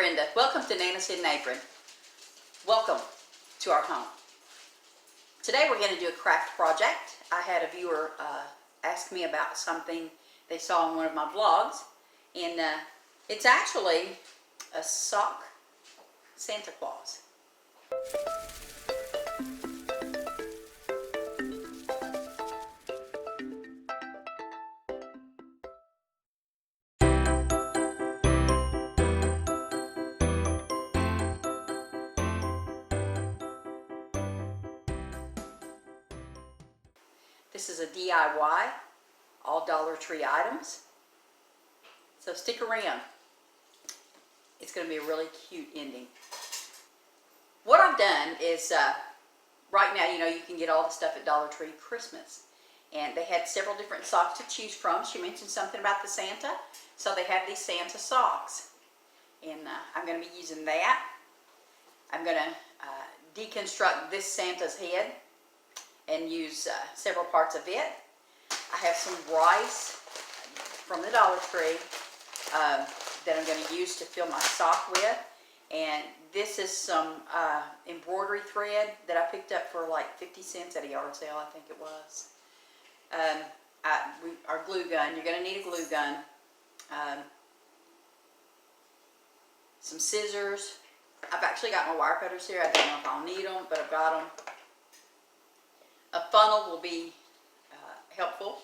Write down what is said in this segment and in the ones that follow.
Brenda. Welcome to Nana's Hidden Apron. Welcome to our home. Today we're going to do a craft project. I had a viewer ask me about something they saw in one of my vlogs, and it's actually a sock Santa Claus. This is a DIY, all Dollar Tree items. So stick around. It's going to be a really cute ending. What I've done is, right now, you know, you can get all the stuff at Dollar Tree Christmas. And they had several different socks to choose from. She mentioned something about the Santa. So they have these Santa socks. And I'm going to be using that. I'm going to deconstruct this Santa's head and use several parts of it. I have some rice from the Dollar Tree that I'm going to use to fill my sock with. And this is some embroidery thread that I picked up for like 50 cents at a yard sale, I think it was. Our glue gun, you're going to need a glue gun. Some scissors. I've actually got my wire cutters here. I don't know if I'll need them, but I've got them. A funnel will be helpful,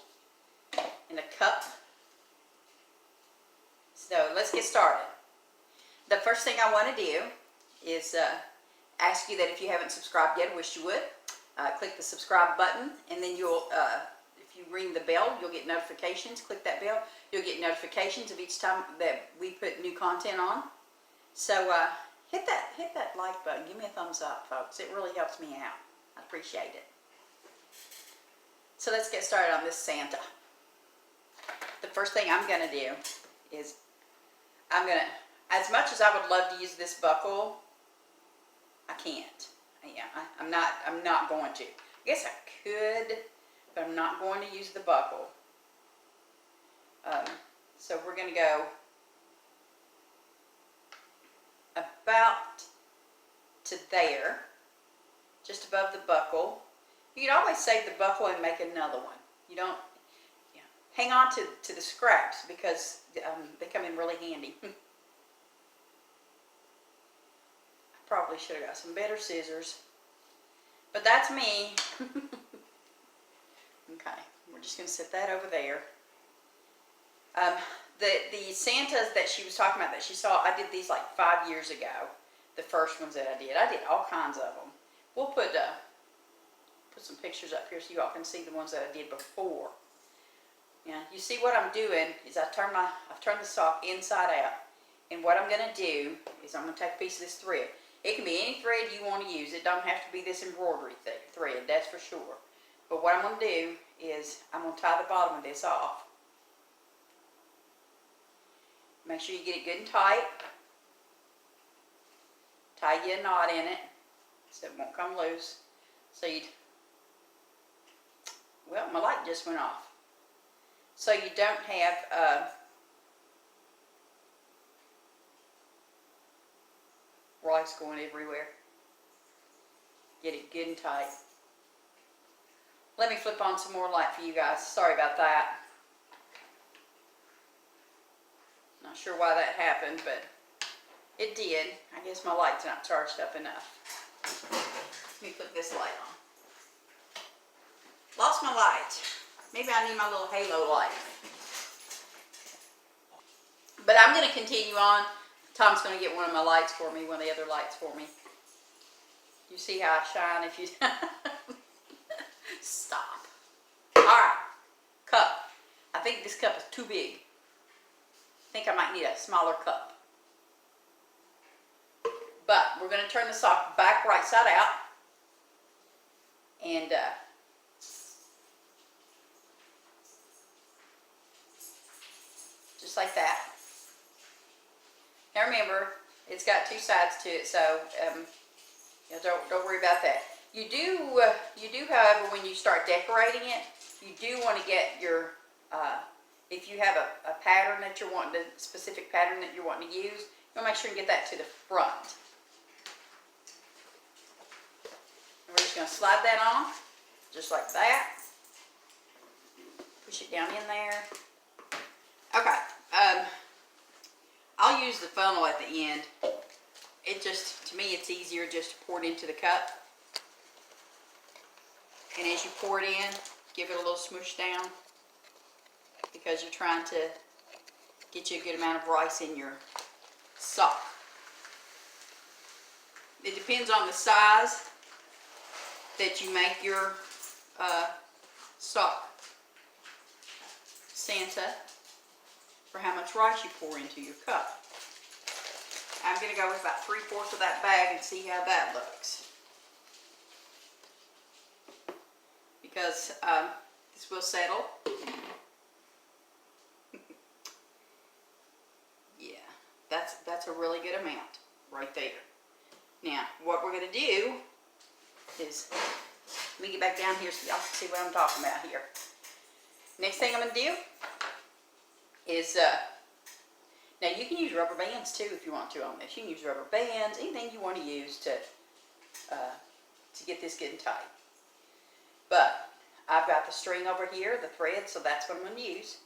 and a cup. So let's get started. The first thing I want to do is ask you that if you haven't subscribed yet, I wish you would, click the subscribe button, and then you'll, if you ring the bell, you'll get notifications. Click that bell, you'll get notifications of each time that we put new content on. So hit that like button. Give me a thumbs up, folks. It really helps me out. I appreciate it. So let's get started on this Santa. The first thing I'm going to do is as much as I would love to use this buckle, I can't. Yeah, I'm not going to. I guess I could, but I'm not going to use the buckle. So we're going to go about to there, just above the buckle. You can always save the buckle and make another one. You don't, hang on to the scraps because they come in really handy. I probably should have got some better scissors, but that's me. Okay, we're just going to set that over there. The Santas that she was talking about that she saw, I did these like 5 years ago. The first ones that I did all kinds of them. We'll put some pictures up here so you all can see the ones that I did before. Now, you see what I'm doing is I've turned the sock inside out. And what I'm going to do is I'm going to take a piece of this thread. It can be any thread you want to use. It don't have to be this embroidery thread, that's for sure. But what I'm going to do is I'm going to tie the bottom of this off. Make sure you get it good and tight. Tie you a knot in it so it won't come loose. So well, my light just went off. So you don't have rice going everywhere. Get it good and tight. Let me flip on some more light for you guys. Sorry about that. Not sure why that happened, but it did. I guess my light's not charged up enough. Let me put this light on. Lost my light. Maybe I need my little halo light. But I'm going to continue on. Tom's going to get one of my lights for me, one of the other lights for me. You see how I shine if you... Stop. Alright. Cup. I think this cup is too big. I think I might need a smaller cup. But we're going to turn the sock back right side out. And just like that. Now remember, it's got two sides to it, so don't worry about that. You do, however, when you start decorating it, you do want to get your if you have a pattern that you're wanting, a specific pattern that you're wanting to use, You'll make sure you get that to the front. And we're just going to slide that on, just like that. Push it down in there. Okay, I'll use the funnel at the end. It just, to me, it's easier just to pour it into the cup. And as you pour it in, give it a little smoosh down, because you're trying to get you a good amount of rice in your sock. It depends on the size that you make your sock Santa for how much rice you pour into your cup. I'm going to go with about 3/4 of that bag and see how that looks. Because this will settle. Yeah, that's a really good amount right there. Now, what we're going to do is, let me get back down here so y'all can see what I'm talking about here. Next thing I'm going to do is, now you can use rubber bands too if you want to on this. You can use rubber bands, anything you want to use to get this good and tight. But I've got the string over here, the thread, so that's what I'm going to use.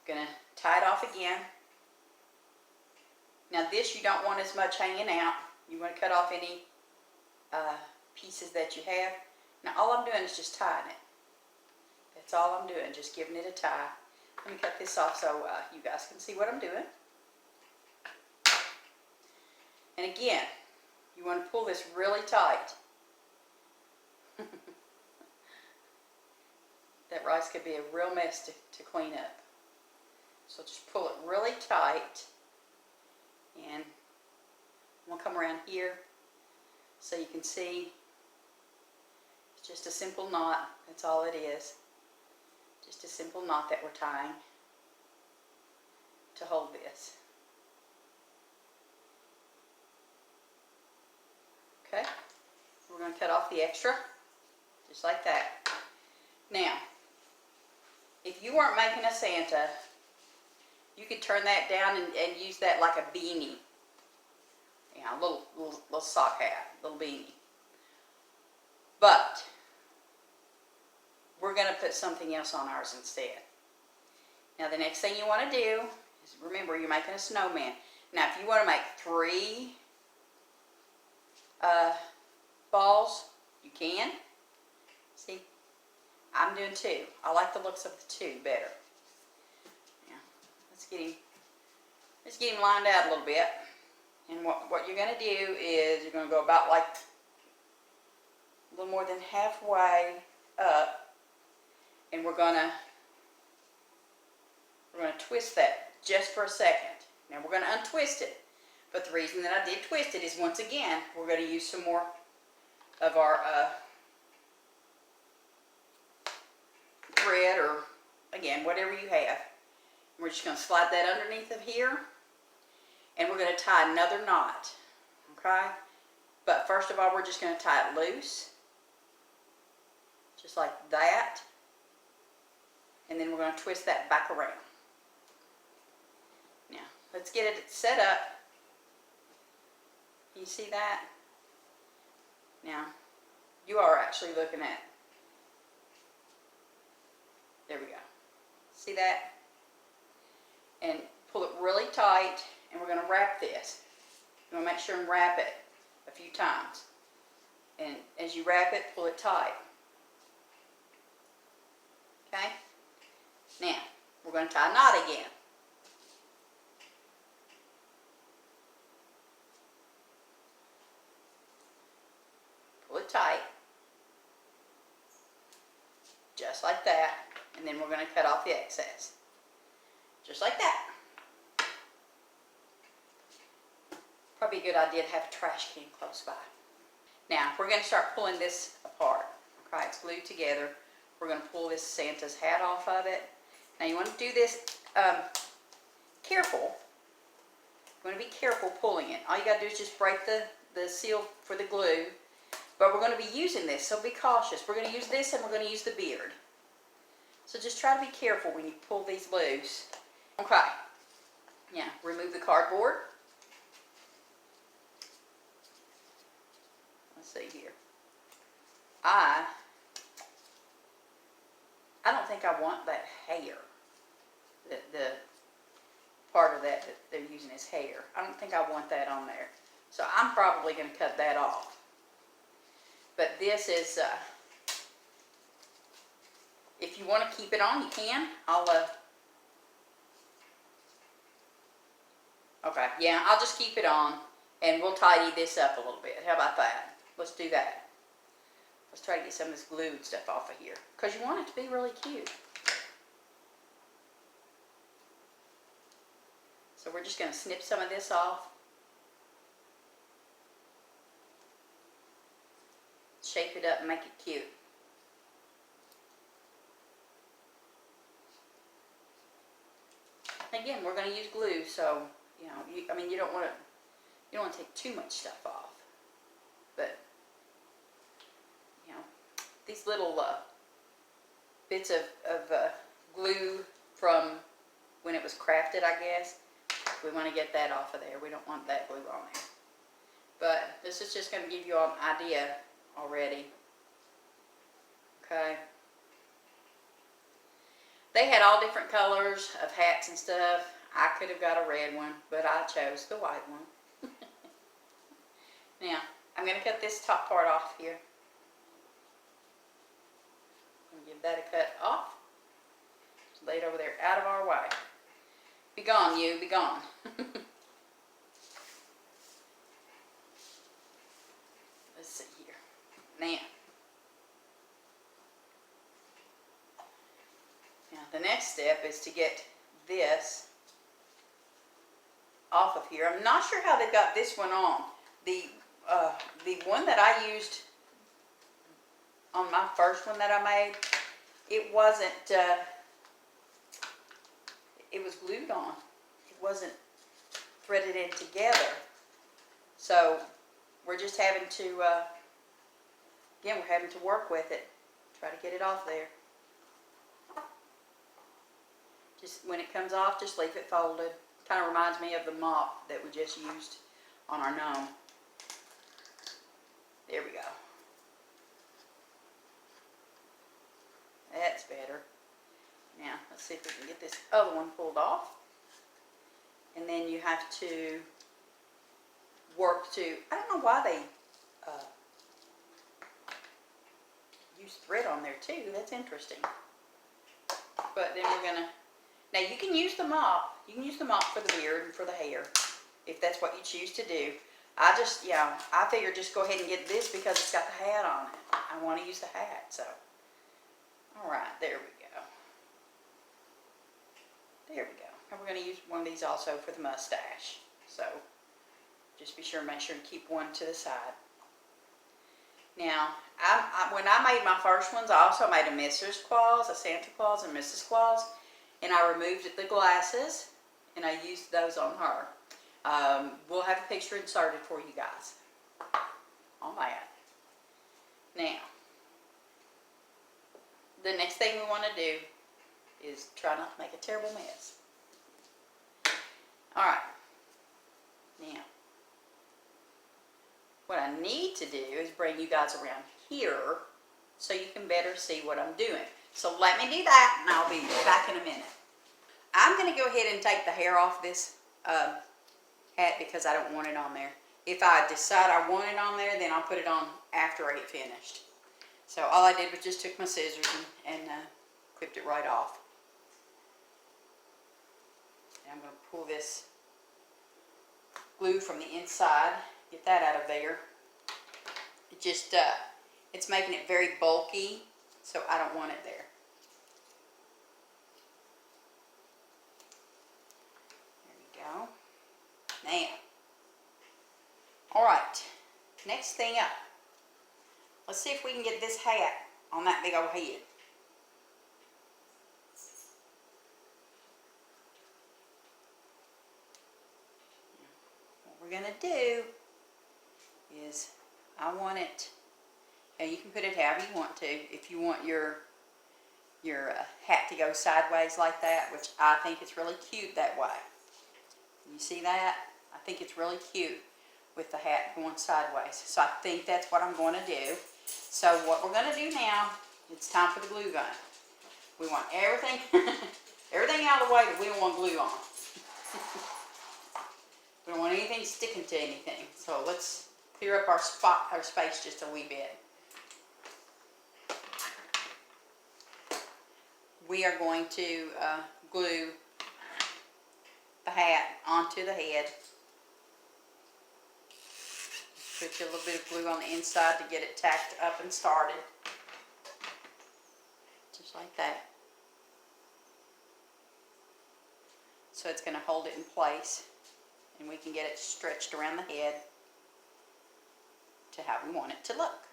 I'm going to tie it off again. Now this, you don't want as much hanging out. You want to cut off any pieces that you have. Now all I'm doing is just tying it. That's all I'm doing, just giving it a tie. Let me cut this off so you guys can see what I'm doing. And again, you want to pull this really tight. That rice could be a real mess to clean up. So just pull it really tight. And I'm going to come around here so you can see. It's just a simple knot. That's all it is. Just a simple knot that we're tying to hold this. Okay, we're going to cut off the extra, just like that. Now, if you weren't making a Santa, you could turn that down and use that like a beanie. Yeah, a little sock hat, little beanie. But we're going to put something else on ours instead. Now the next thing you want to do is, remember, you're making a snowman. Now if you want to make 3 balls, you can. See, I'm doing 2. I like the looks of the 2 better. Now let's get him lined out a little bit. And what you're going to do is you're going to go about like a little more than halfway up. And we're gonna twist that just for a second. Now we're gonna untwist it, but the reason that I did twist it is, once again, we're gonna use some more of our thread, or again, whatever you have. We're just gonna slide that underneath of here, and we're gonna tie another knot. Okay, but first of all, we're just gonna tie it loose, just like that. And then we're going to twist that back around. Now, let's get it set up. You see that? Now, you are actually looking at, there we go. See that? And pull it really tight, and we're going to wrap this. You want to make sure and wrap it a few times. And as you wrap it, pull it tight. Okay? Now, we're going to tie a knot again. Pull it tight. Just like that. And then we're going to cut off the excess. Just like that. Probably a good idea to have a trash can close by. Now, we're going to start pulling this apart. Okay, it's glued together. We're going to pull this Santa's hat off of it. Now you want to do this careful. You want to be careful pulling it. All you got to do is just break the seal for the glue. But we're going to be using this, so be cautious. We're going to use this, and we're going to use the beard. So just try to be careful when you pull these loose. Okay. Now remove the cardboard. think I want that hair. The part of that they're using as hair. I don't think I want that on there. So I'm probably going to cut that off. But this is, if you want to keep it on, you can. Okay, yeah, I'll just keep it on, and we'll tidy this up a little bit. How about that? Let's do that. Let's try to get some of this glued stuff off of here, because you want it to be really cute. So we're just going to snip some of this off. Shape it up and make it cute. Again, we're going to use glue, so you know, I mean, you don't want to take too much stuff off. But you know, these little bits of glue from when it was crafted, I guess, we want to get that off of there. We don't want that glue on there. But this is just going to give you all an idea already. Okay. They had all different colors of hats and stuff. I could have got a red one, but I chose the white one. Now, I'm going to cut this top part off here. I'm going to give that a cut off. Just lay it over there, out of our way. Be gone, you. Be gone. Let's see here. Now, the next step is to get this off of here. I'm not sure how they got this one on. The one that I used on my first one that I made, it wasn't, it was glued on. It wasn't threaded in together. So we're just having to, again, we're having to work with it. Try to get it off there. Just when it comes off, just leave it folded. Kind of reminds me of the mop that we just used on our gnome. There we go. That's better. Now, let's see if we can get this other one pulled off. And then you have to work to, I don't know why they use thread on there too. That's interesting. But then we're going to, now you can use the mop. You can use the mop for the beard and for the hair, if that's what you choose to do. I just, yeah, I figured just go ahead and get this because it's got the hat on it. I want to use the hat, so. All right, there we go. There we go. And we're going to use one of these also for the mustache. So, just be sure, make sure to keep one to the side. Now, when I made my first ones, I also made a Mrs. Claus, a Santa Claus and Mrs. Claus. And I removed the glasses, and I used those on her. We'll have a picture inserted for you guys on that. Now, the next thing we want to do is try not to make a terrible mess. Alright. Now, what I need to do is bring you guys around here so you can better see what I'm doing. So let me do that, and I'll be back in a minute. I'm going to go ahead and take the hair off this hat because I don't want it on there. If I decide I want it on there, then I'll put it on after I get finished. So all I did was just took my scissors and clipped it right off. And I'm going to pull this glue from the inside, get that out of there. It just, it's making it very bulky, so I don't want it there. Now, alright, next thing up, let's see if we can get this hat on that big old head. What we're going to do is, I want it, and you can put it however you want to. If you want your hat to go sideways like that, which I think it's really cute that way. You see that? I think it's really cute with the hat going sideways. So I think that's what I'm going to do. So what we're going to do now, it's time for the glue gun. We want everything, everything out of the way that we don't want glue on. We don't want anything sticking to anything. So let's clear up our space just a wee bit. We are going to glue the hat onto the head. Put a little bit of glue on the inside to get it tacked up and started. Just like that. So it's going to hold it in place, and we can get it stretched around the head to how we want it to look.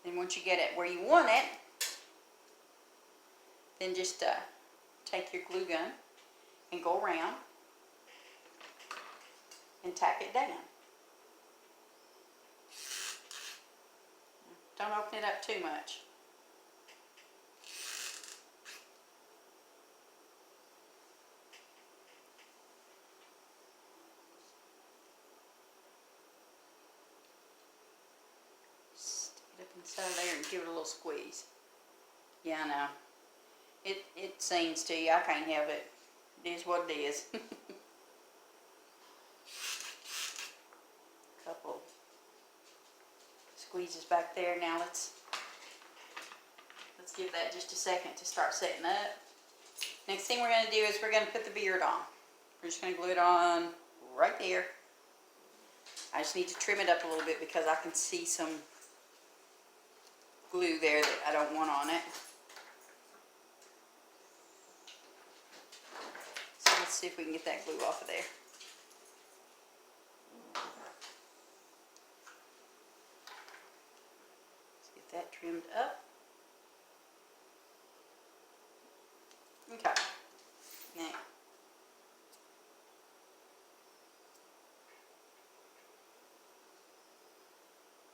Then once you get it where you want it, then just take your glue gun and go around and tack it down. Don't open it up too much. Stick it up inside there and give it a little squeeze. Yeah, I know. It sings to you. I can't help it. It is what it is. Couple squeezes back there. Now let's give that just a second to start setting up. Next thing we're going to do is we're going to put the beard on. We're just going to glue it on right there. I just need to trim it up a little bit because I can see some glue there that I don't want on it. So let's see if we can get that glue off of there. Let's get that trimmed up. Okay. Now,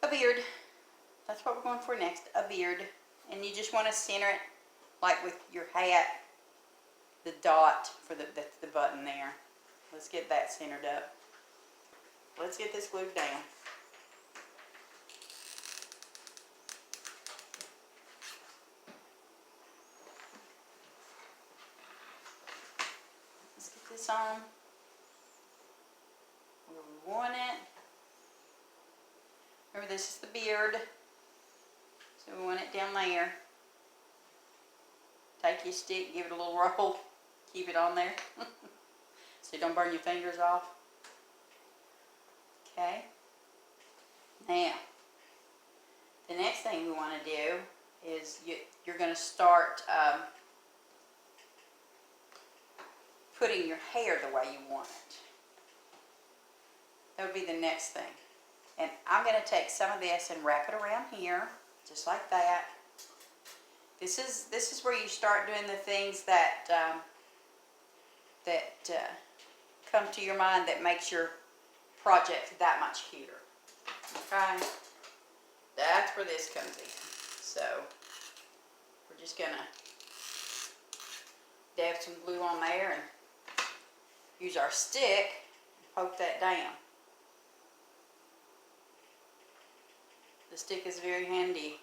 a beard. That's what we're going for next, a beard. And you just want to center it like with your hat, the dot for the button there. Let's get that centered up. Let's get this glued down. Let's get this on where we want it. Remember, this is the beard, so we want it down there. Take your stick, give it a little roll, keep it on there so you don't burn your fingers off. Okay. Now, the next thing we want to do is you're going to start putting your hair the way you want it. That would be the next thing. And I'm going to take some of this and wrap it around here, just like that. This is where you start doing the things that come to your mind that makes your project that much cuter. Okay, that's where this comes in. So we're just gonna dab some glue on there and use our stick and poke that down. The stick is very handy.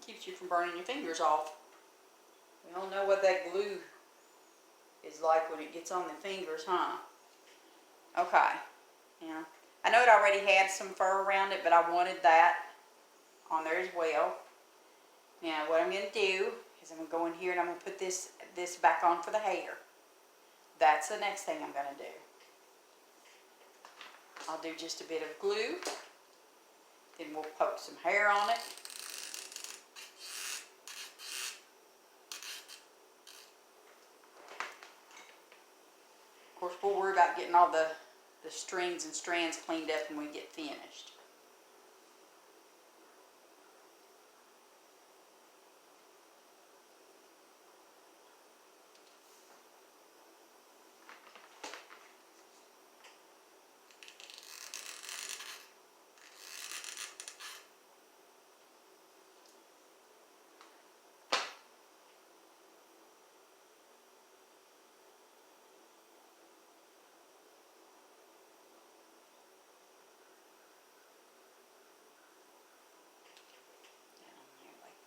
Keeps you from burning your fingers off. We all know what that glue is like when it gets on the fingers, huh? Okay. Yeah. I know it already had some fur around it, but I wanted that on there as well. Now what I'm going to do is I'm going to go in here and I'm going to put this back on for the hair. That's the next thing I'm going to do. I'll do just a bit of glue. Then we'll poke some hair on it. Of course, we'll worry about getting all the strings and strands cleaned up when we get finished.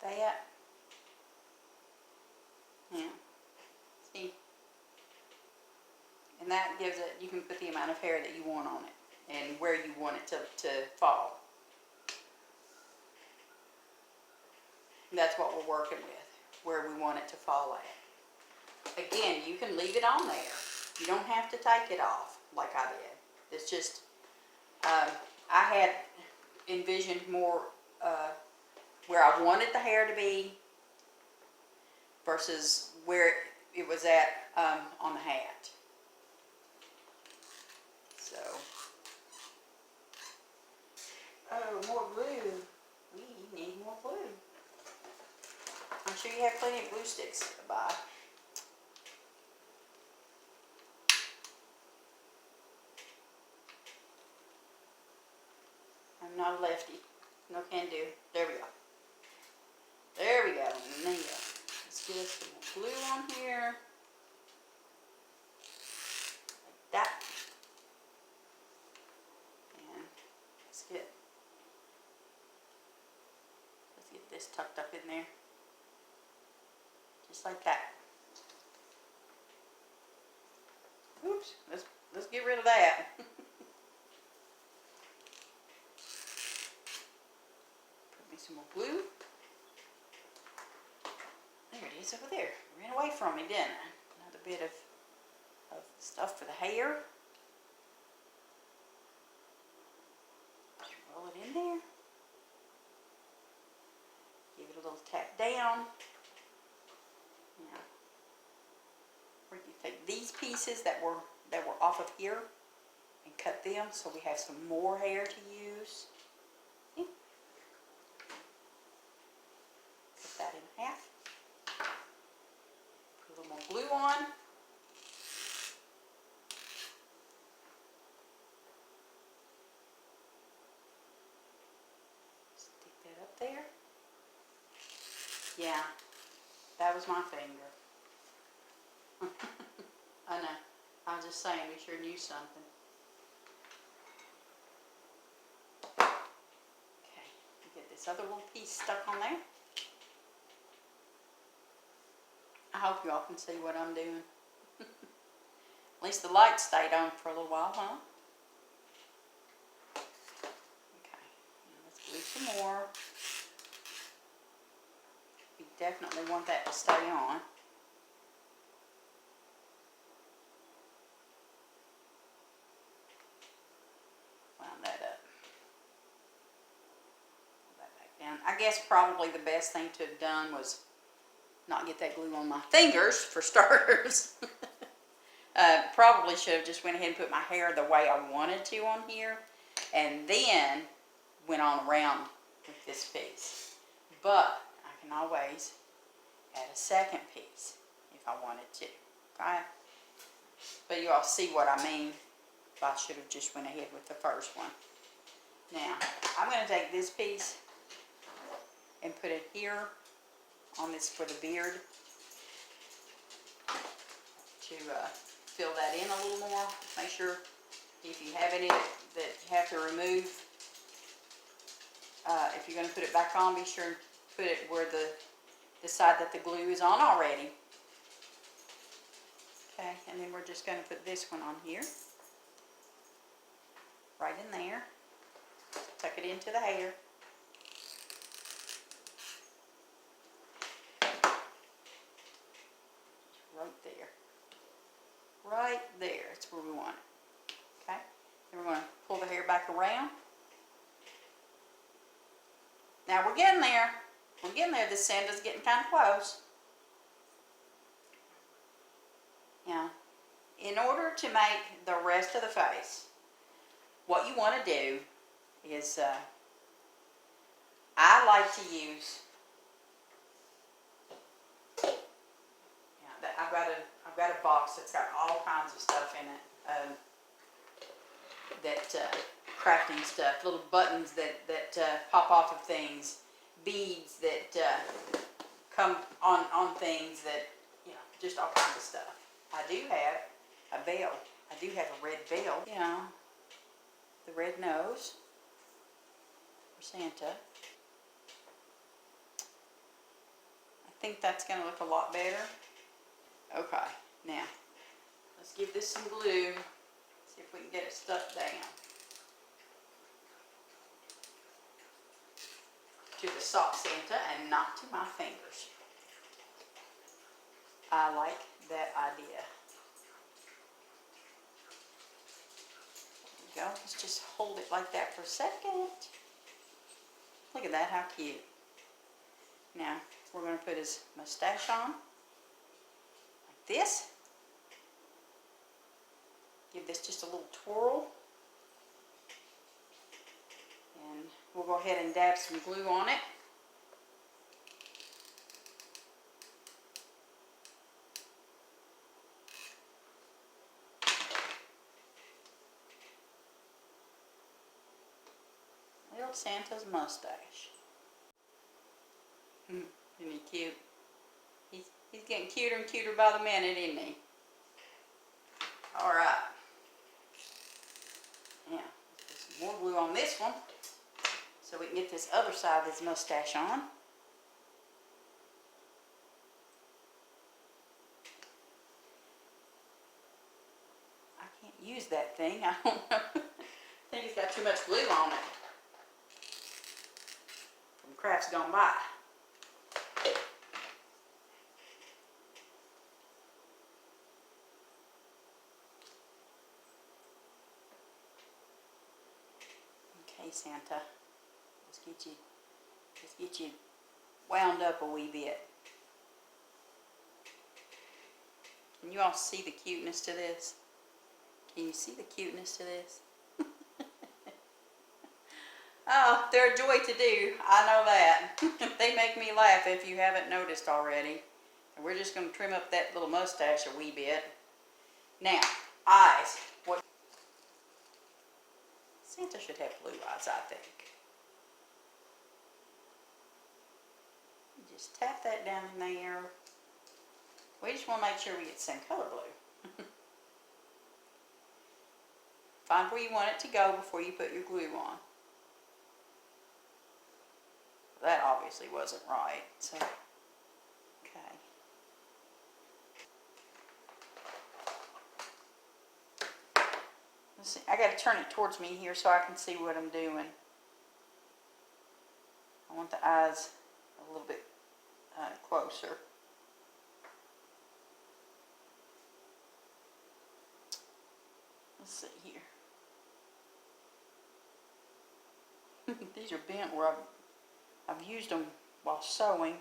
That. that gives it, you can put the amount of hair that you want on it and where you want it to fall. And that's what we're working with, where we want it to fall at. Again, you can leave it on there. You don't have to take it off like I did. It's just, I had envisioned more where I wanted the hair to be versus where it was at on the hat. So, oh, more glue. We need more glue. I'm sure you have plenty of glue sticks to buy. I'm not a lefty. No can do. There we go. There we go. Now, let's get us some more glue on here. Like that. And let's get this tucked up in there. Just like that. Oops. Let's get rid of that. Put me some more glue. There it is over there. Ran away from me, didn't I? Another bit of stuff for the hair. Just roll it in there. Give it a little tap down. Now, we're going to take these pieces that were off of here and cut them so we have some more hair to use. See? Cut that in half. Put a little more glue on. Stick that up there. Yeah, that was my finger. I know. I was just saying we sure knew something. Okay, get this other little piece stuck on there. I hope you all can see what I'm doing. At least the light stayed on for a little while, huh? Okay, now let's glue some more. We definitely want that to stay on. Wound that up. Pull that back down. I guess probably the best thing to have done was not get that glue on my fingers, for starters. Probably should have just went ahead and put my hair the way I wanted to on here, and then went on around with this piece. But I can always add a second piece if I wanted to. Okay? But you all see what I mean. If I should have just went ahead with the first one. Now, I'm going to take this piece and put it here on this for the beard to fill that in a little more. Make sure if you have any that you have to remove, if you're going to put it back on, be sure to put it where the side that the glue is on already. Okay, and then we're just going to put this one on here, right in there. Tuck it into the hair. Right there. Right there. That's where we want it. Okay? Then we're going to pull the hair back around. Now we're getting there. We're getting there. This sand is getting kind of close. Now, in order to make the rest of the face, what you want to do is, I like to use, I've got a box that's got all kinds of stuff in it, crafting stuff, little buttons that pop off of things, beads that come on things, that, you know, just all kinds of stuff. I do have a veil. I do have a red veil, you know, the red nose for Santa. I think that's going to look a lot better. Okay, now Let's give this some glue. See if we can get it stuck down to the sock Santa and not to my fingers. I like that idea. There we go. Let's just hold it like that for a second. Look at that, how cute. Now, we're going to put his mustache on, like this. Give this just a little twirl. And we'll go ahead and dab some glue on it. Little Santa's mustache. Isn't he cute? He's getting cuter and cuter by the minute, isn't he? Alright. Now, let's put some more glue on this one so we can get this other side of his mustache on. I can't use that thing. I don't know. I think it's got too much glue on it from crafts gone by. Okay, Santa, let's get you wound up a wee bit. Can you all see the cuteness to this? Can you see the cuteness to this? Oh, they're a joy to do. I know that. They make me laugh if you haven't noticed already. And we're just going to trim up that little mustache a wee bit. Now, eyes. What? Santa should have blue eyes, I think. Just tap that down in there. We just want to make sure we get the same color blue. Find where you want it to go before you put your glue on. That obviously wasn't right, so, okay. Let's see, I got to turn it towards me here so I can see what I'm doing. I want the eyes a little bit closer. Let's see here. These are bent where I've used them while sewing.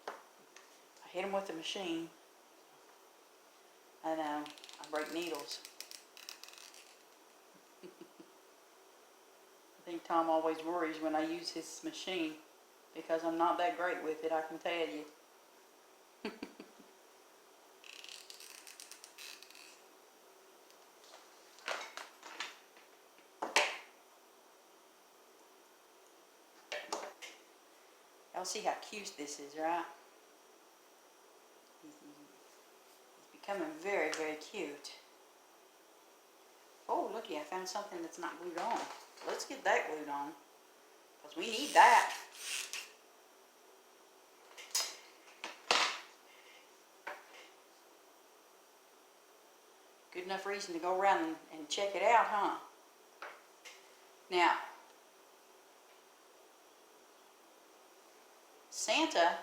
I hit them with the machine, and I break needles. I think Tom always worries when I use his machine because I'm not that great with it, I can tell you. Y'all see how cute this is, right? He's becoming very, very cute. Oh, looky, I found something that's not glued on. Let's get that glued on, because we need that. Good enough reason to go around and check it out, huh? Now, Santa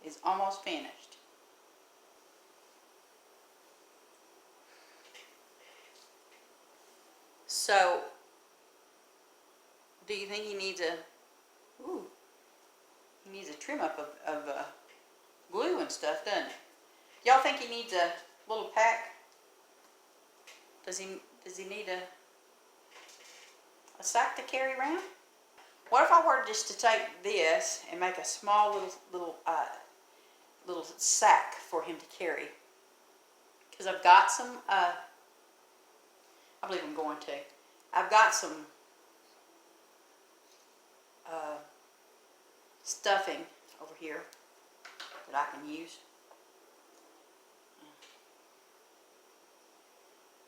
is almost finished. So, do you think he needs a trim up of glue and stuff, doesn't he? Y'all think he needs a little pack? Does he need a sack to carry around? What if I were just to take this and make a small little sack for him to carry? Because I've got some, I believe I'm going to. I've got some stuffing over here that I can use.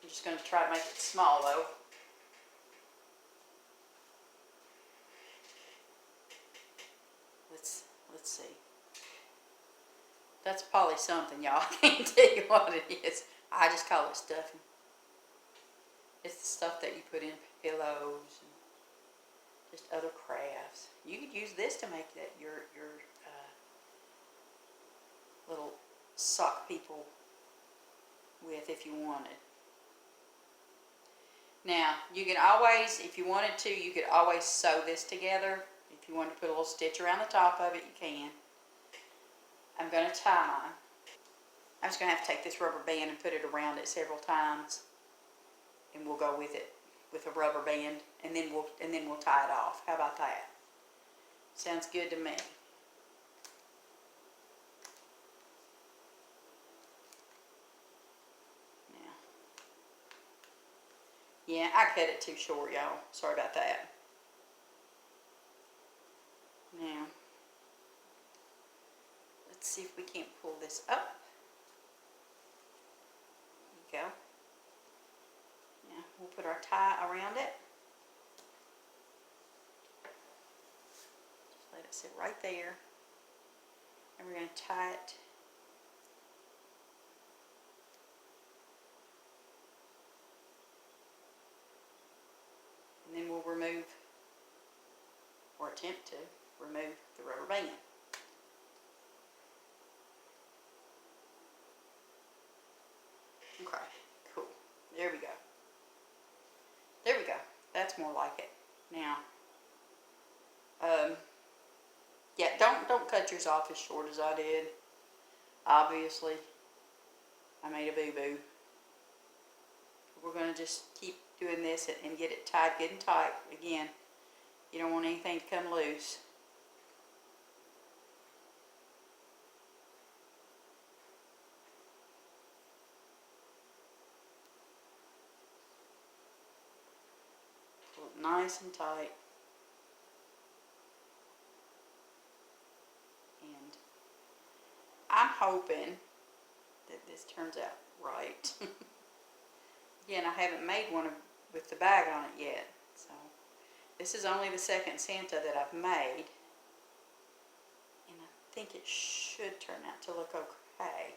I'm just going to try to make it small though. Let's see. That's probably something, y'all. I can't tell you what it is. I just call it stuffing. It's the stuff that you put in pillows and just other crafts. You could use this to make that your little sock people with if you wanted. Now, you can always, if you wanted to, you could always sew this together. If you wanted to put a little stitch around the top of it, you can. I'm going to tie mine. I'm just going to have to take this rubber band and put it around it several times, and we'll go with it with a rubber band, and then we'll tie it off. How about that? Sounds good to me. Yeah, I cut it too short, y'all. Sorry about that. Now, let's see if we can't pull this up. There you go. Now, we'll put our tie around it. Just let it sit right there. And we're going to tie it . And then we'll remove, or attempt to remove, the rubber band. Okay, cool. There we go. There we go. That's more like it. Now, yeah, don't cut yours off as short as I did. Obviously, I made a boo-boo. We're going to just keep doing this and get it tied good and tight. Again, you don't want anything to come loose. Pull it nice and tight. And I'm hoping that this turns out right. Again, I haven't made one with the bag on it yet, so this is only the second Santa that I've made, and I think it should turn out to look okay,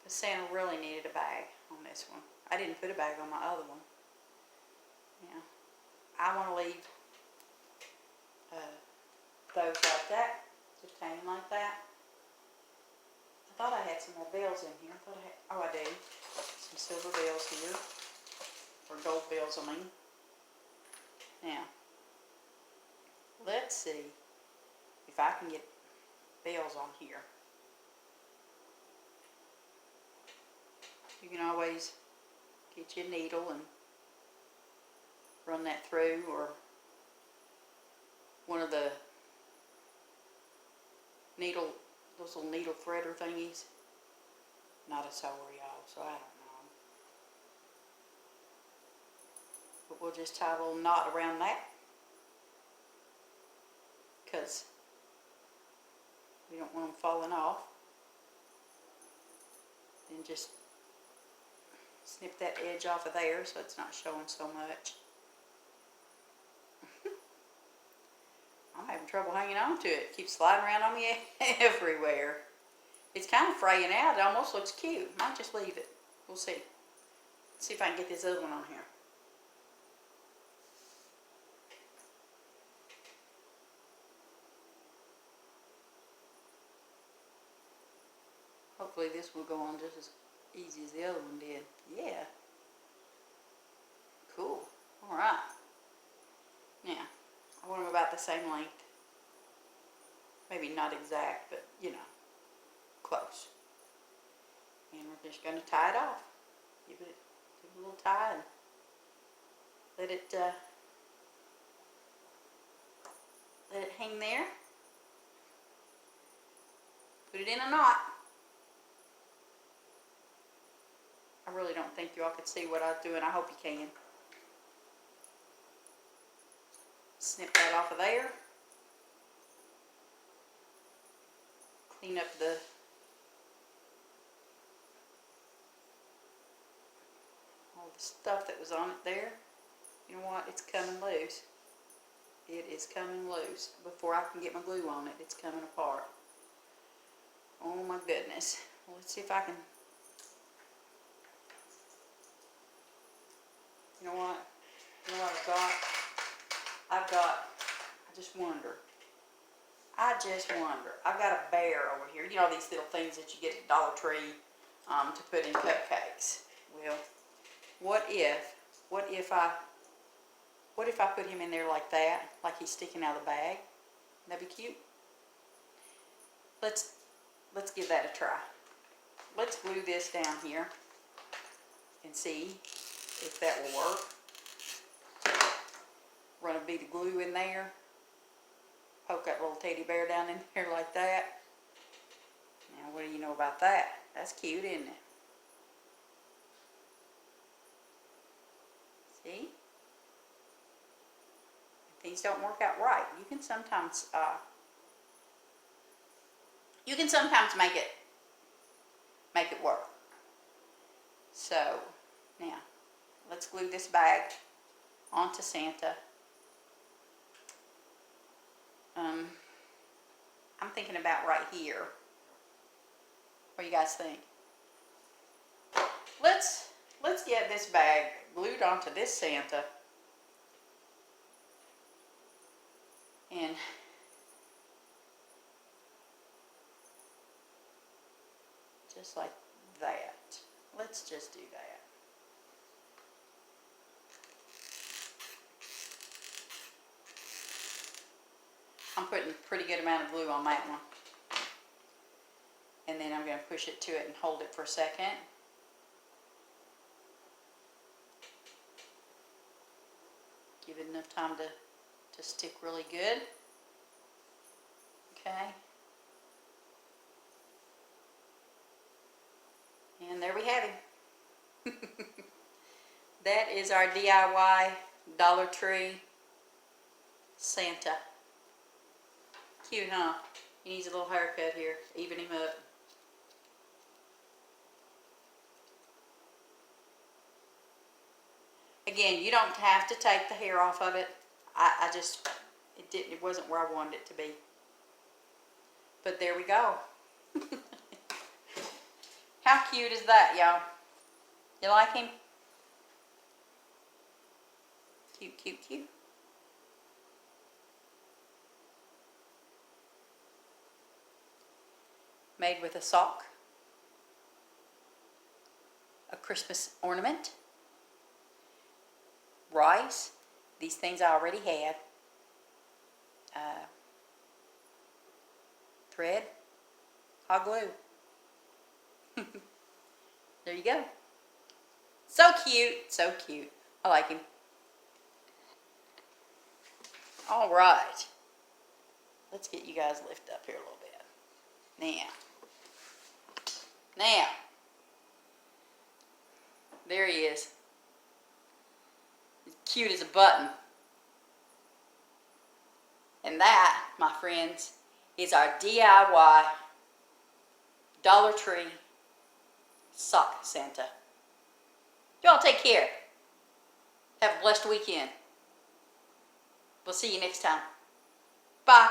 but Santa really needed a bag on this one. I didn't put a bag on my other one. Yeah, I want to leave those like that, just hanging like that. I thought I had some more bells in here. I thought I had, oh, I do. Some silver bells here, or gold bells, I mean. Now, let's see if I can get bells on here. You can always get you a needle and run that through, or one of the needle, those little needle threader thingies. Not a sewer, y'all, so I don't know. But we'll just tie a little knot around that, because we don't want them falling off. Then just snip that edge off of there so it's not showing so much. I'm having trouble hanging on to it. It keeps sliding around on me everywhere. It's kind of fraying out. It almost looks cute. Might just leave it. We'll see. See if I can get this other one on here. Hopefully this will go on just as easy as the other one did. Yeah. Cool. Alright. Now, I want them about the same length. Maybe not exact, but you know, close. And we're just going to tie it off. Give it a little tie and let it hang there. Put it in a knot. I really don't think you all could see what I was doing. I hope you can. Snip that off of there. Clean up all the stuff that was on it there. You know what? It's coming loose. It is coming loose. Before I can get my glue on it, it's coming apart. Oh my goodness. Well, let's see if I can. You know what? You know what I've got? I just wonder. I've got a bear over here. You know these little things that you get at Dollar Tree to put in cupcakes. Well, what if I put him in there like that, like he's sticking out of the bag? That'd be cute. Let's give that a try. Let's glue this down here and see if that will work. Run a bit of glue in there. Poke that little teddy bear down in there like that. Now, what do you know about that? That's cute, isn't it? See? If things don't work out right, you can sometimes make it work. So, now, let's glue this bag onto Santa. I'm thinking about right here. What do you guys think? Let's get this bag glued onto this Santa. And just like that. Let's just do that. I'm putting a pretty good amount of glue on that one. And then I'm going to push it to it and hold it for a second. Give it enough time to stick really good. Okay. And there we have him. That is our DIY Dollar Tree Santa. Cute, huh? He needs a little haircut here. Even him up. Again, you don't have to take the hair off of it. It wasn't where I wanted it to be. But there we go. How cute is that, y'all? You like him? Cute, cute, cute. Made with a sock, a Christmas ornament, rice, these things I already had, thread, hot glue. There you go. So cute, so cute. I like him. All right. Let's get you guys lifted up here a little bit. Now, there he is. He's cute as a button. And that, my friends, is our DIY Dollar Tree sock Santa. Y'all take care. Have a blessed weekend. We'll see you next time. Bye.